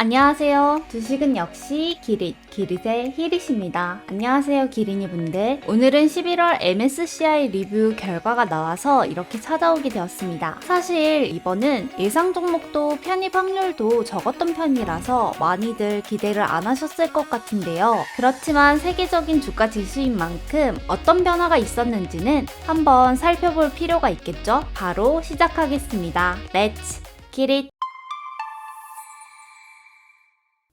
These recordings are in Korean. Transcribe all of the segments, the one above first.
안녕하세요. 주식은 역시 기릿의 히릿입니다. 안녕하세요, 기린이 분들. 오늘은 11월 MSCI 리뷰 결과가 나와서 이렇게 찾아오게 되었습니다. 사실 이번은 예상 종목도 편입 확률도 적었던 편이라서 많이들 기대를 안 하셨을 것 같은데요. 그렇지만 세계적인 주가 지수인 만큼 어떤 변화가 있었는지는 한번 살펴볼 필요가 있겠죠? 바로 시작하겠습니다. 렛츠 기릿!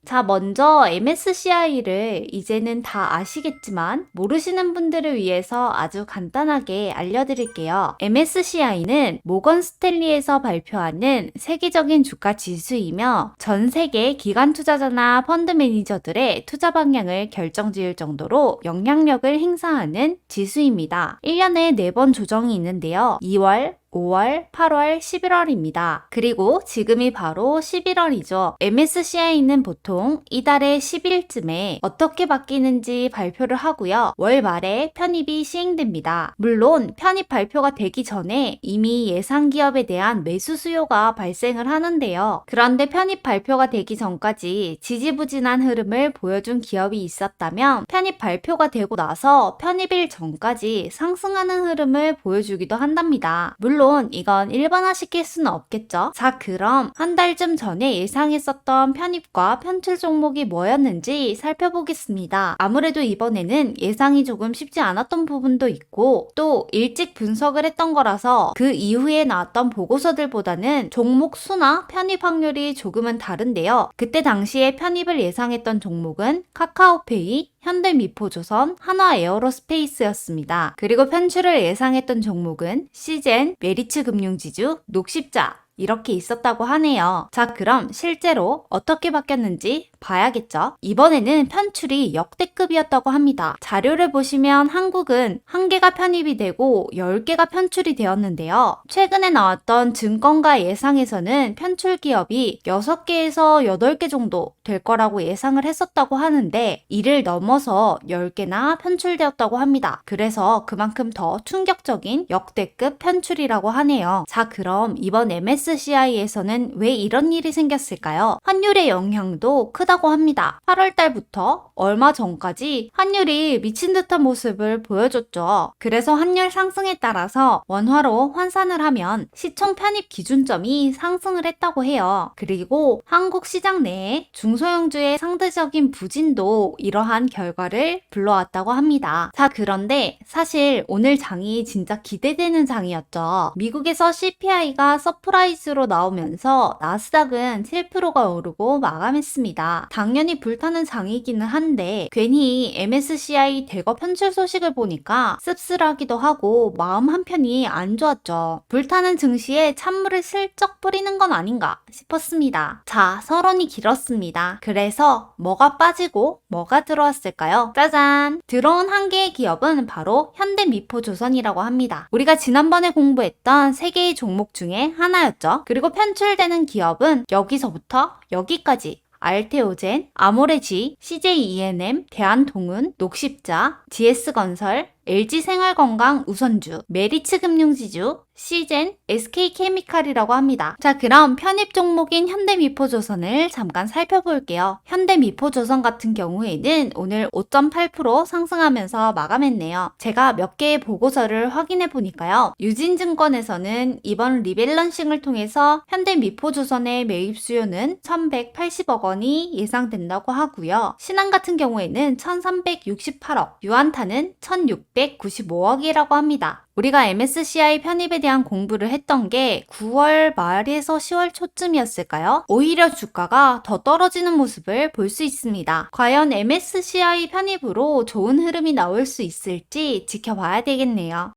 자, 먼저 MSCI를 이제는 다 아시겠지만 모르시는 분들을 위해서 아주 간단하게 알려드릴게요. MSCI는 모건 스탠리에서 발표하는 세계적인 주가 지수이며 전 세계 기관 투자자나 펀드 매니저들의 투자 방향을 결정지을 정도로 영향력을 행사하는 지수입니다. 1년에 4번 조정이 있는데요. 2월, 5월, 8월, 11월입니다. 그리고 지금이 바로 11월이죠. MSCI는 보통 이달의 10일쯤에 어떻게 바뀌는지 발표를 하고요. 월 말에 편입이 시행됩니다. 물론 편입 발표가 되기 전에 이미 예상 기업에 대한 매수 수요가 발생을 하는데요. 그런데 편입 발표가 되기 전까지 지지부진한 흐름을 보여준 기업이 있었다면 편입 발표가 되고 나서 편입일 전까지 상승하는 흐름을 보여주기도 한답니다. 물론 이건 일반화시킬 수는 없겠죠. 자, 그럼 한 달쯤 전에 예상했었던 편입과 편출 종목이 뭐였는지 살펴보겠습니다. 아무래도 이번에는 예상이 조금 쉽지 않았던 부분도 있고 또 일찍 분석을 했던 거라서 그 이후에 나왔던 보고서들보다는 종목 수나 편입 확률이 조금은 다른데요. 그때 당시에 편입을 예상했던 종목은 카카오페이, 현대미포조선, 한화에어로스페이스였습니다. 그리고 편출을 예상했던 종목은 시젠, 메리츠금융지주, 녹십자 이렇게 있었다고 하네요. 자, 그럼 실제로 어떻게 바뀌었는지 봐야겠죠? 이번에는 편출이 역대급이었다고 합니다. 자료를 보시면 한국은 1개가 편입이 되고 10개가 편출이 되었는데요. 최근에 나왔던 증권가 예상에서는 편출 기업이 6개에서 8개 정도 될 거라고 예상을 했었다고 하는데 이를 넘어서 10개나 편출되었다고 합니다. 그래서 그만큼 더 충격적인 역대급 편출이라고 하네요. 자, 그럼 이번 MSCI에서는 왜 이런 일이 생겼을까요? 환율의 영향도 크다고 합니다. 8월 달부터 얼마 전까지 환율이 미친 듯한 모습을 보여줬죠. 그래서 환율 상승에 따라서 원화로 환산을 하면 시총 편입 기준점이 상승을 했다고 해요. 그리고 한국 시장 내에 중소형주의 상대적인 부진도 이러한 결과를 불러왔다고 합니다. 자, 그런데 사실 오늘 장이 진짜 기대되는 장이었죠. 미국에서 CPI가 서프라이즈로 나오면서 나스닥은 7%가 오르고 마감했습니다. 당연히 불타는 장이기는 한데 괜히 MSCI 대거 편출 소식을 보니까 씁쓸하기도 하고 마음 한편이 안 좋았죠. 불타는 증시에 찬물을 슬쩍 뿌리는 건 아닌가 싶었습니다. 자, 서론이 길었습니다. 그래서 뭐가 빠지고 뭐가 들어왔을까요? 짜잔! 들어온 한 개의 기업은 바로 현대미포조선이라고 합니다. 우리가 지난번에 공부했던 3개의 종목 중에 하나였죠. 그리고 편출되는 기업은 여기서부터 여기까지 알테오젠, 아모레지, CJENM, 대한통운, 녹십자, GS건설, LG생활건강 우선주, 메리츠금융지주, 시젠, SK케미칼이라고 합니다. 자, 그럼 편입 종목인 현대미포조선을 잠깐 살펴볼게요. 현대미포조선 같은 경우에는 오늘 5.8% 상승하면서 마감했네요. 제가 몇 개의 보고서를 확인해 보니까요. 유진증권에서는 이번 리밸런싱을 통해서 현대미포조선의 매입 수요는 1180억 원이 예상된다고 하고요. 신한 같은 경우에는 1368억, 유안타는 1695억이라고 합니다. 우리가 MSCI 편입에 대한 공부를 했던 게 9월 말에서 10월 초쯤이었을까요? 오히려 주가가 더 떨어지는 모습을 볼 수 있습니다. 과연 MSCI 편입으로 좋은 흐름이 나올 수 있을지 지켜봐야 되겠네요.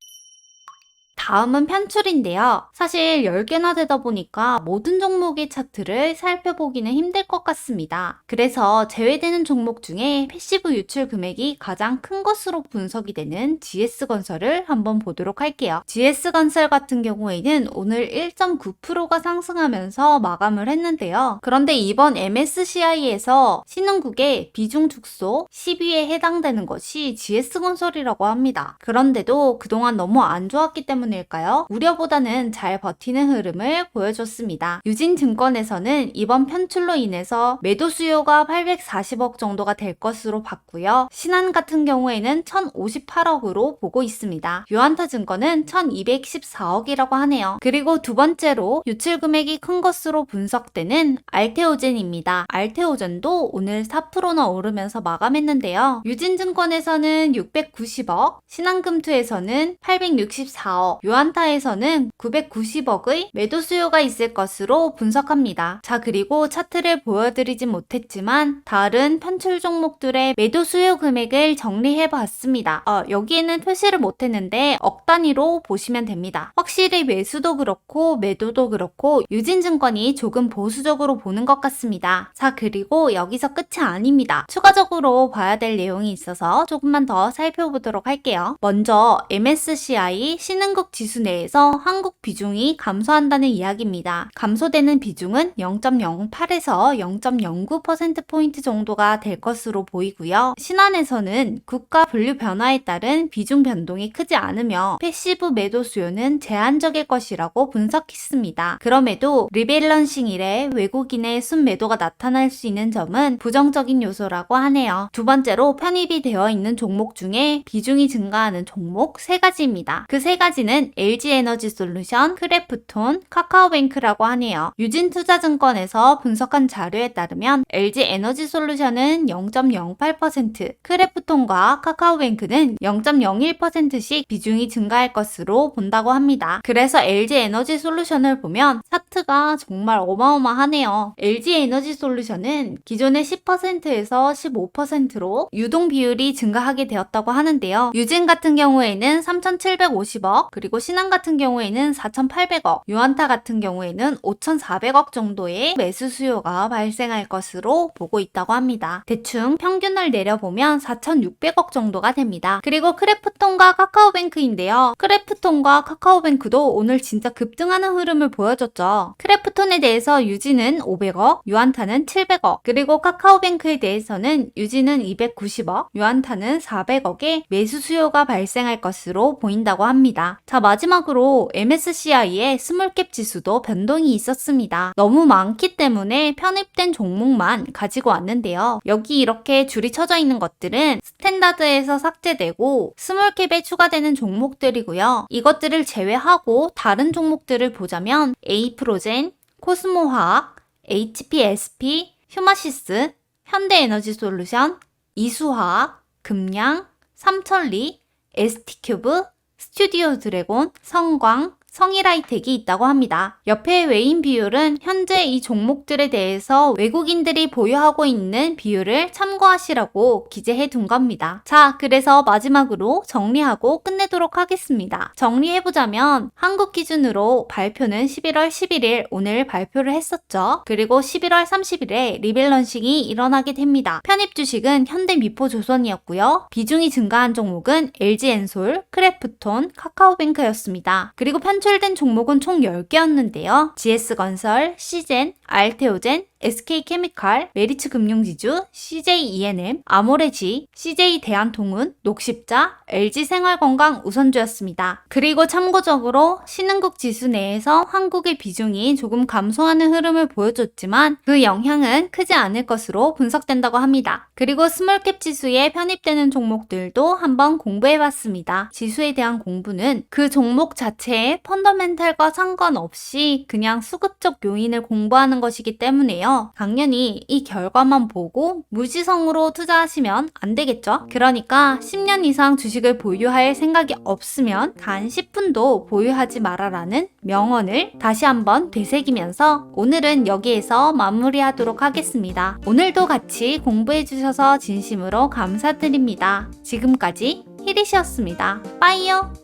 다음은 편출인데요. 사실 10개나 되다 보니까 모든 종목의 차트를 살펴보기는 힘들 것 같습니다. 그래서 제외되는 종목 중에 패시브 유출 금액이 가장 큰 것으로 분석이 되는 GS건설을 한번 보도록 할게요. GS건설 같은 경우에는 오늘 1.9%가 상승하면서 마감을 했는데요. 그런데 이번 MSCI에서 신흥국의 비중 축소 10위에 해당되는 것이 GS건설이라고 합니다. 그런데도 그동안 너무 안 좋았기 때문에 때문일까요? 우려보다는 잘 버티는 흐름을 보여줬습니다. 유진증권에서는 이번 편출로 인해서 매도 수요가 840억 정도가 될 것으로 봤고요. 신한 같은 경우에는 1058억으로 보고 있습니다. 유한타증권은 1214억이라고 하네요. 그리고 두 번째로 유출 금액이 큰 것으로 분석되는 알테오젠입니다. 알테오젠도 오늘 4%나 오르면서 마감했는데요. 유진증권에서는 690억, 신한금투에서는 864억, 유한타에서는 990억의 매도 수요가 있을 것으로 분석합니다. 자, 그리고 차트를 보여드리진 못했지만 다른 편출 종목들의 매도 수요 금액을 정리해 봤습니다. 여기에는 표시를 못했는데 억 단위로 보시면 됩니다. 확실히 매수도 그렇고 매도도 그렇고 유진증권이 조금 보수적으로 보는 것 같습니다. 자, 그리고 여기서 끝이 아닙니다. 추가적으로 봐야 될 내용이 있어서 조금만 더 살펴보도록 할게요. 먼저 MSCI 신흥국 지수 내에서 한국 비중이 감소한다는 이야기입니다. 감소되는 비중은 0.08에서 0.09%포인트 정도가 될 것으로 보이고요. 신한에서는 국가 분류 변화에 따른 비중 변동이 크지 않으며 패시브 매도 수요는 제한적일 것이라고 분석했습니다. 그럼에도 리밸런싱 이래 외국인의 순매도가 나타날 수 있는 점은 부정적인 요소라고 하네요. 두 번째로 편입이 되어 있는 종목 중에 비중이 증가하는 종목 3가지입니다. 그 3가지는 LG에너지솔루션, 크래프톤, 카카오뱅크라고 하네요. 유진투자증권에서 분석한 자료에 따르면 LG에너지솔루션은 0.08%, 크래프톤과 카카오뱅크는 0.01%씩 비중이 증가할 것으로 본다고 합니다. 그래서 LG에너지솔루션을 보면 차트가 정말 어마어마하네요. LG에너지솔루션은 기존의 10%에서 15%로 유동 비율이 증가하게 되었다고 하는데요. 유진 같은 경우에는 3,750억, 그리고 신한 같은 경우에는 4,800억, 유한타 같은 경우에는 5,400억 정도의 매수 수요가 발생할 것으로 보고 있다고 합니다. 대충 평균을 내려보면 4,600억 정도가 됩니다. 그리고 크래프톤과 카카오뱅크인데요. 크래프톤과 카카오뱅크도 오늘 진짜 급등하는 흐름을 보여줬죠. 크래프톤에 대해서 유진은 500억, 유한타는 700억, 그리고 카카오뱅크에 대해서는 유진은 290억, 유한타는 400억의 매수 수요가 발생할 것으로 보인다고 합니다. 자, 마지막으로 MSCI의 스몰캡 지수도 변동이 있었습니다. 너무 많기 때문에 편입된 종목만 가지고 왔는데요. 여기 이렇게 줄이 쳐져 있는 것들은 스탠다드에서 삭제되고 스몰캡에 추가되는 종목들이고요. 이것들을 제외하고 다른 종목들을 보자면 A프로젠, 코스모화학, HPSP, 휴마시스, 현대에너지솔루션, 이수화학, 금양, 삼천리, ST큐브, 스튜디오 드래곤, 성광, 성일하이텍이 있다고 합니다. 옆에 외인 비율은 현재 이 종목들에 대해서 외국인들이 보유하고 있는 비율을 참고하시라고 기재해 둔 겁니다. 자, 그래서 마지막으로 정리하고 끝내도록 하겠습니다. 정리해보자면 한국 기준으로 발표는 11월 11일 오늘 발표를 했었죠. 그리고 11월 30일에 리밸런싱이 일어나게 됩니다. 편입 주식은 현대미포조선이었고요. 비중이 증가한 종목은 LG엔솔, 크래프톤, 카카오뱅크였습니다. 그리고 편출된 종목은 총 10개였는데요. GS건설, 시젠, 알테오젠, SK케미칼, 메리츠금융지주, CJENM, 아모레지, CJ대한통운, 녹십자, LG생활건강 우선주였습니다. 그리고 참고적으로 신흥국 지수 내에서 한국의 비중이 조금 감소하는 흐름을 보여줬지만 그 영향은 크지 않을 것으로 분석된다고 합니다. 그리고 스몰캡 지수에 편입되는 종목들도 한번 공부해봤습니다. 지수에 대한 공부는 그 종목 자체의 펀더멘탈과 상관없이 그냥 수급적 요인을 공부하는 것이기 때문에요. 당연히 이 결과만 보고 무지성으로 투자하시면 안 되겠죠? 그러니까 10년 이상 주식을 보유할 생각이 없으면 단 10분도 보유하지 말아라는 명언을 다시 한번 되새기면서 오늘은 여기에서 마무리하도록 하겠습니다. 오늘도 같이 공부해주셔서 진심으로 감사드립니다. 지금까지 히리시였습니다. 빠이요!